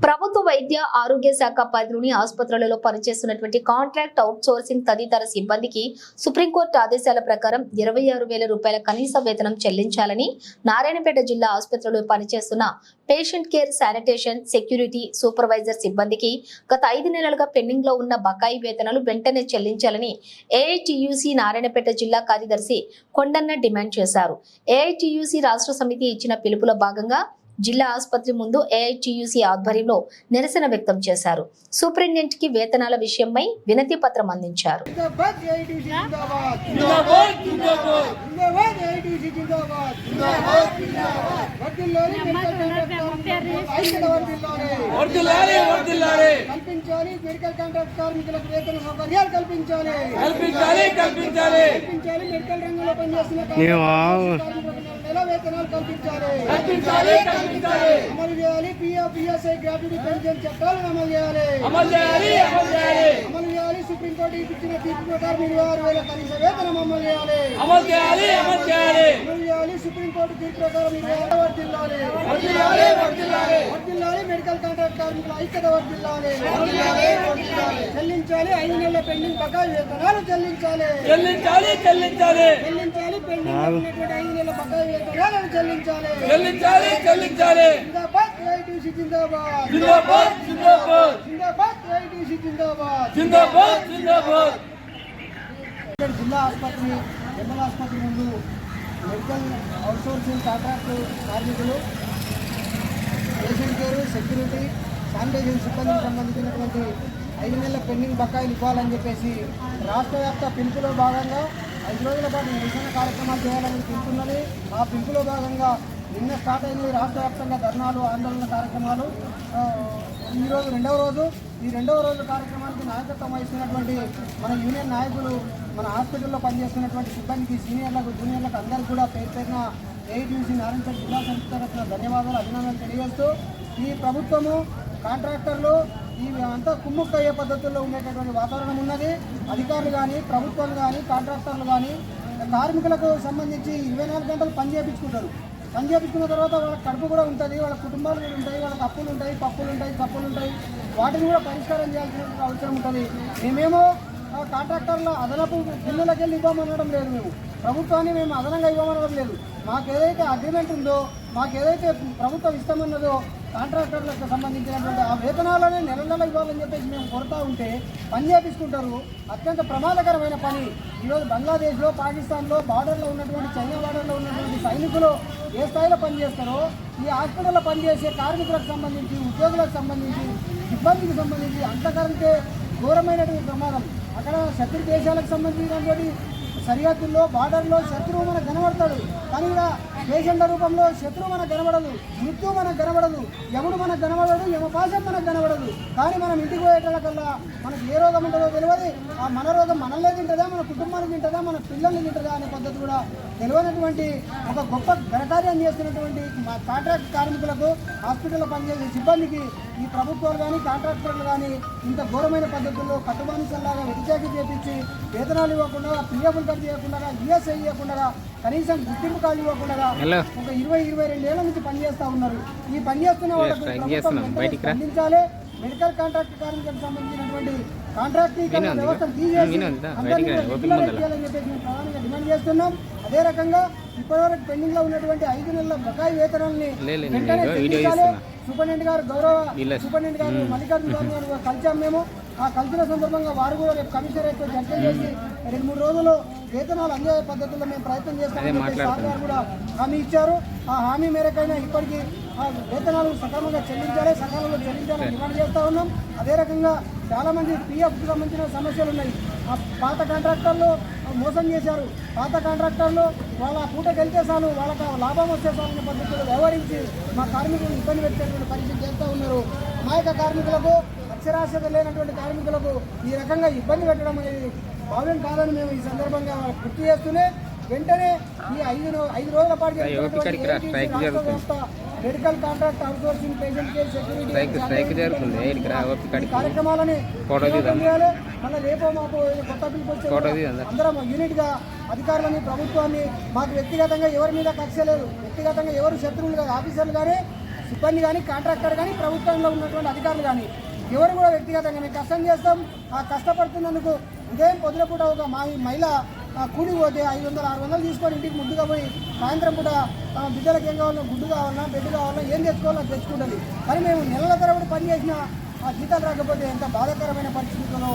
ప్రభుత్వ వైద్య ఆరోగ్య శాఖ పరిధిలోని ఆసుపత్రులలో పనిచేస్తున్నటువంటి కాంట్రాక్ట్ అవుట్సోర్సింగ్ తదితర సిబ్బందికి సుప్రీంకోర్టు ఆదేశాల ప్రకారం 26,000 రూపాయల కనీస వేతనం చెల్లించాలని నారాయణపేట జిల్లా ఆసుపత్రిలో పనిచేస్తున్న patient care, sanitation, security, supervisor సిబ్బందికి గత 5 నెలలుగా పెండింగ్ లో ఉన్న బకాయి వేతనాలు వెంటనే చెల్లించాలని ఏఐటియుసి నారాయణపేట జిల్లా కార్యదర్శి కొండన్న డిమాండ్ చేశారు. ఏఐటియుసి రాష్ట్ర సమితి ఇచ్చిన పిలుపులో భాగంగా జిల్లా ఆసుపత్రి ముందు ఏఐటియుసి ఆధ్వర్యంలో నిరసన వ్యక్తం చేశారు. సూపరింటెండెంట్ కి వేతనాల విషయమై వినతి పత్రం అందించారు. అమలు చేయాలి. పిఎఫ్ఈఎస్ఐ గ్రాట్యుటీ పెన్షన్ చట్టాలను అమలు చేయాలి. సుప్రీంకోర్టు ఇచ్చిన తీర్పు ప్రకారం 26,000 కనీస వేతనం అమలు చేయాలి. సుప్రీంకోర్టు తీర్పు ప్రకారం 26,000 వర్ధిల్లాలి. మెడికల్ కాంట్రాక్ట్ కార్మికుల ఐక్యత వర్ధిల్లాలి. చెల్లించాలి. 5 నెలల పెండింగ్ బకాయి వేతనాలు చెల్లించాలి. పెండింగ్ ఉన్నటువంటి 5 నెలల బకాయి వేతనాలను చెల్లించాలి. జిందాబాద్ ఏఐటియుసి జిందాబాద్. ఏఐటియుసి జిందాబాద్. జిల్లా ఆసుపత్రి, జనరల్ ఆసుపత్రి ముందు మెడికల్ అవుట్సోర్సింగ్ కాంట్రాక్ట్ కార్మికులు, పేషెంట్ కేర్, సెక్యూరిటీ, శానిటేషన్ సిబ్బందికి సంబంధించినటువంటి 5 నెలల పెండింగ్ బకాయిలు ఇవ్వాలని చెప్పేసి రాష్ట్ర వ్యాప్త పిలుపులో భాగంగా 5 రోజుల పాటు నిరసన కార్యక్రమాలు చేయాలని పిలుపున్నది. ఆ పిలుపులో భాగంగా నిన్న స్టార్ట్ అయింది రాష్ట్ర వ్యాప్తంగా ధర్నాలు, ఆందోళన కార్యక్రమాలు. ఈరోజు రెండవ రోజు కార్యక్రమానికి నాయకత్వం వహిస్తున్నటువంటి మన యూనియన్ నాయకులు, మన హాస్పిటల్లో పనిచేస్తున్నటువంటి సిబ్బందికి, సీనియర్లకు, జూనియర్లకు అందరికీ కూడా పేరున ఏఐటియుసి నారాయణపేట జిల్లా సంస్థ తరఫున ధన్యవాదాలు, అభినందనలు తెలియజేస్తూ, ఈ ప్రభుత్వము, కాంట్రాక్టర్లు ఇవి అంతా కుమ్ముక్కయ్యే పద్ధతుల్లో ఉండేటటువంటి వాతావరణం ఉన్నది. అధికారులు కానీ, ప్రభుత్వాలు కానీ, కాంట్రాక్టర్లు కానీ కార్మికులకు సంబంధించి 24 గంటలు పని చేయించుకున్న తర్వాత వాళ్ళకి కడుపు కూడా ఉంటుంది, వాళ్ళ కుటుంబాలు కూడా ఉంటాయి, వాళ్ళకి అప్పులు ఉంటాయి, పప్పులు ఉంటాయి, తప్పులు ఉంటాయి. వాటిని కూడా పరిష్కారం చేయాల్సిన అవసరం ఉంటుంది. మేమేమో కాంట్రాక్టర్ల అదనపు బిల్లులకి వెళ్ళి ఇవ్వమనడం లేదు. మేము ప్రభుత్వాన్ని మేము అదనంగా ఇవ్వమనడం లేదు. మాకు ఏదైతే అగ్రిమెంట్ ఉందో, మాకు ఏదైతే ప్రభుత్వం ఇస్తామన్నదో కాంట్రాక్టర్లకు సంబంధించినటువంటి ఆ వేతనాలనే నెల ఇవ్వాలని చెప్పేసి మేము కొడతా ఉంటే పని చేపించుకుంటారు. అత్యంత ప్రమాదకరమైన పని. ఈరోజు బంగ్లాదేశ్లో, పాకిస్తాన్లో, బార్డర్లో ఉన్నటువంటి, చైనా బార్డర్లో ఉన్నటువంటి సైనికులు ఏ స్థాయిలో పనిచేస్తారో ఈ హాస్పిటల్లో పనిచేసే కార్మికులకు సంబంధించి, ఉద్యోగులకు సంబంధించి, సిబ్బందికి సంబంధించి అంతకంటే ఘోరమైనటువంటి ప్రమాదం. అక్కడ శత్రు దేశాలకు సంబంధించినటువంటి సరిహద్దుల్లో, బార్డర్లో శత్రువు మనకు కనబడతాడు, కానీ కూడా పేషెంట్ల రూపంలో శత్రువు మనకు కనబడదు, మృత్యు మనకు కనబడదు, యముడు మనకు కనబడదు, యమపాశం మనకు కనబడదు. కానీ మనం ఇంటికి పోయేటకల్లా మనకు ఏ రోగం ఉంటుందో తెలియదు. ఆ మన రోగం మనల్నే తింటుందా, మన కుటుంబానికి తింటుందా, మన పిల్లల్ని తింటుందా అనే పద్ధతి కూడా తెలియనటువంటి ఒక గొప్ప ఘనకార్యం చేస్తున్నటువంటి మా కాంట్రాక్ట్ కార్మికులకు, హాస్పిటల్లో పనిచేసే సిబ్బందికి ఈ ప్రభుత్వాలు కానీ, కాంట్రాక్టర్లు కానీ ఇంత ఘోరమైన పద్ధతుల్లో కట్టుబానిసల్లాగా వెతిచాకి చేపించి వేతనాలు ఇవ్వకుండా, పిఎఫ్లు కట్ చేయకుండా, ఈఎస్ఐ ఇవ్వకుండా, కనీసం గుర్తింపు కార్డు ఇవ్వకుండా ఒక 20-22 ఏళ్ల నుంచి పనిచేస్తూ ఉన్నారు. ఈ పనిచేస్తున్న వాళ్ళకు స్పందించాలి. మెడికల్ కాంట్రాక్ట్ కార్మికులకు సంబంధించినటువంటి కాంట్రాక్టీకరణ వ్యవస్థను తీసేయాలని చెప్పేసి మేము ప్రధానంగా డిమాండ్ చేస్తున్నాం. అదే రకంగా ఇప్పటివరకు పెండింగ్ లో ఉన్నటువంటి 5 నెలల బకాయి వేతనాలని వెంటనే చెల్లించాలి. సూపరింటెండెంట్ గారు, గౌరవ సూపరింటెండెంట్ గారు మల్లికార్జున గారు కలిసాం మేము. ఆ కలిసిన సందర్భంగా వారు కూడా రేపు కమిషనరేట్ చర్చ చేసి 2-3 రోజులు వేతనాలు అందే పద్ధతుల్లో మేము ప్రయత్నం చేస్తామని సార్ గారు కూడా హామీ ఇచ్చారు. ఆ హామీ మేరకైనా ఇప్పటికీ వేతనాలు సకాలంలో చెల్లించాలని డిమాండ్ చేస్తూ ఉన్నాం. అదే రకంగా చాలామంది పిఎఫ్కి సంబంధించిన సమస్యలు ఉన్నాయి. ఆ పాత కాంట్రాక్టర్లు మోసం చేశారు. పాత కాంట్రాక్టర్లు వాళ్ళ పూటకి వెళ్తే చాలు, వాళ్ళకి లాభం వస్తే చాలనే పద్ధతులు వ్యవహరించి మా కార్మికులను ఇబ్బంది పెట్టేటువంటి పరిస్థితి చేస్తూ ఉన్నారు. అమాయక కార్మికులకు, అక్షరాస్యత లేనటువంటి కార్మికులకు ఈ రకంగా ఇబ్బంది పెట్టడం అనేది భావ్యం కాదని మేము ఈ సందర్భంగా గుర్తు చేస్తూనే వెంటనే ఈ 5 రోజుల పాటు medical contract outsourcing, patient care, security కార్యక్రమాలని చేయాలి. మళ్ళీ రేపో మాకు కొత్త పిలుపు వచ్చే అందరం యూనిట్గా అధికారులని, ప్రభుత్వాన్ని, మాకు వ్యక్తిగతంగా ఎవరి మీద కక్ష లేదు, వ్యక్తిగతంగా ఎవరు శత్రువులు కాదు, ఆఫీసర్లు కానీ సిబ్బంది కానీ కాంట్రాక్టర్ కానీ ప్రభుత్వంలో ఉన్నటువంటి అధికారులు కానీ ఎవరు కూడా వ్యక్తిగతంగా మేము కష్టం చేస్తాం. ఆ కష్టపడుతున్నందుకు ఉదయం పొద్దున ఒక మహిళ కూలికి పోతే 500-600 తీసుకొని ఇంటికి ముద్దుగా పోయి సాయంత్రం పూట బిడ్డలకు ఏం కావాలన్నా గుడ్డు కావాలన్నా బెడ్ కావాలన్నా ఏం తెచ్చుకోవాలో తెచ్చుకుంటుంది. కానీ మేము నెలల తరబడి పని చేసిన ఆ జీతాలు రాకపోతే ఎంత బాధాకరమైన పరిస్థితుల్లో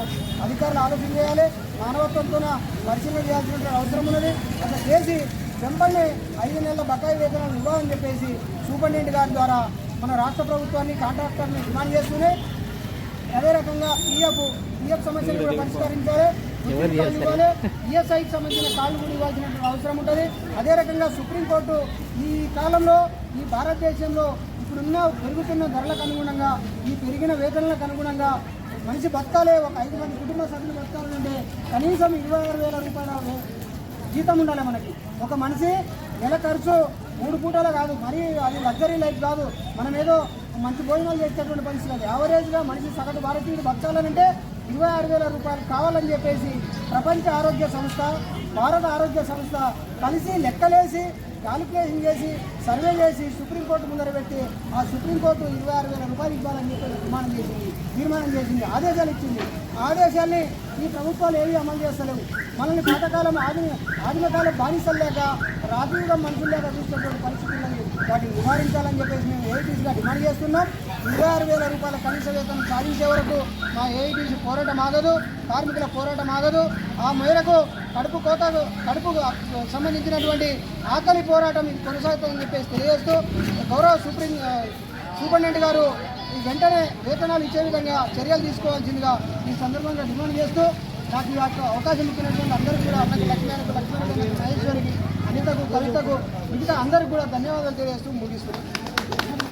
అధికారులు ఆలోచన చేయాలి. మానవత్వంతో పరిశీలన చేయాల్సిన అవసరం ఉన్నది. అట్లా చేసి వెంబడి 5 నెలల బకాయి వేతనాలు ఇవ్వాలని చెప్పేసి సూపరింటెండెంట్ గారి ద్వారా మన రాష్ట్ర ప్రభుత్వాన్ని కాంట్రాక్టర్ని డిమాండ్ చేస్తూనే అదే రకంగా పిఎఫ్ సమస్యలు కూడా పరిష్కరించాలి. ఈఎస్ఐకి సంబంధించిన కాళ్ళు కూడా ఇవ్వాల్సిన అవసరం ఉంటుంది. అదే రకంగా సుప్రీంకోర్టు ఈ కాలంలో ఈ భారతదేశంలో ఇప్పుడున్న పెరుగుతున్న ధరలకు అనుగుణంగా ఈ పెరిగిన వేతనాలకు అనుగుణంగా మనిషి బతకాలే, ఒక 5 మంది కుటుంబ సభ్యులు బతకాలంటే కనీసం 26,000 రూపాయల జీతం ఉండాలి మనకి. ఒక మనిషి నెల ఖర్చు 3 పూటలు కాదు, మరీ అది లగ్జరీ లైఫ్ కాదు. మనం ఏదో మంచి భోజనాలు చేసేటటువంటి పరిస్థితి అది. యావరేజ్గా మనిషి సగటు భారతీయుడు బతకాలనంటే 26,000 రూపాయలు కావాలని చెప్పేసి ప్రపంచ ఆరోగ్య సంస్థ, భారత ఆరోగ్య సంస్థ కలిసి లెక్కలేసి క్యాలిక్యులేషన్ చేసి సర్వే చేసి సుప్రీంకోర్టు ముందర పెట్టి ఆ సుప్రీంకోర్టు 26,000 రూపాయలు ఇవ్వాలని చెప్పి తీర్మానం చేసింది, ఆదేశాలు ఇచ్చింది. ఆదేశాల్ని ఈ ప్రభుత్వాలు ఏవి అమలు చేస్తలేవు. మనల్ని పాతకాలం ఆదిమకాలం బానిసలు లేక రాజీవుగా మనుషులు లేక చూసినటువంటి పరిస్థితులను వాటిని నివారించాలని చెప్పేసి మేము ఏఐటీసీగా డిమాండ్ చేస్తున్నాం. 26,000 రూపాయల కనీస వేతనం సాధించే వరకు మా ఏఐటీసీ పోరాటం ఆగదు, కార్మికుల పోరాటం ఆగదు. ఆ మేరకు కడుపుకు సంబంధించినటువంటి ఆకలి పోరాటం ఇది కొనసాగుతుందని చెప్పేసి తెలియజేస్తూ గౌరవ సూపరింటెండెంట్ గారు వెంటనే వేతనాలు ఇచ్చే విధంగా చర్యలు తీసుకోవాల్సిందిగా ఈ సందర్భంగా డిమాండ్ చేస్తూ నాకు ఈ అవకాశం ఇచ్చినటువంటి అందరికీ కూడా అన్నకి లక్ష్మీకి మహేశ్వరికి అనితకు కవితకు మిగతా అందరికీ కూడా ధన్యవాదాలు తెలియజేస్తూ ముగిస్తున్నాను.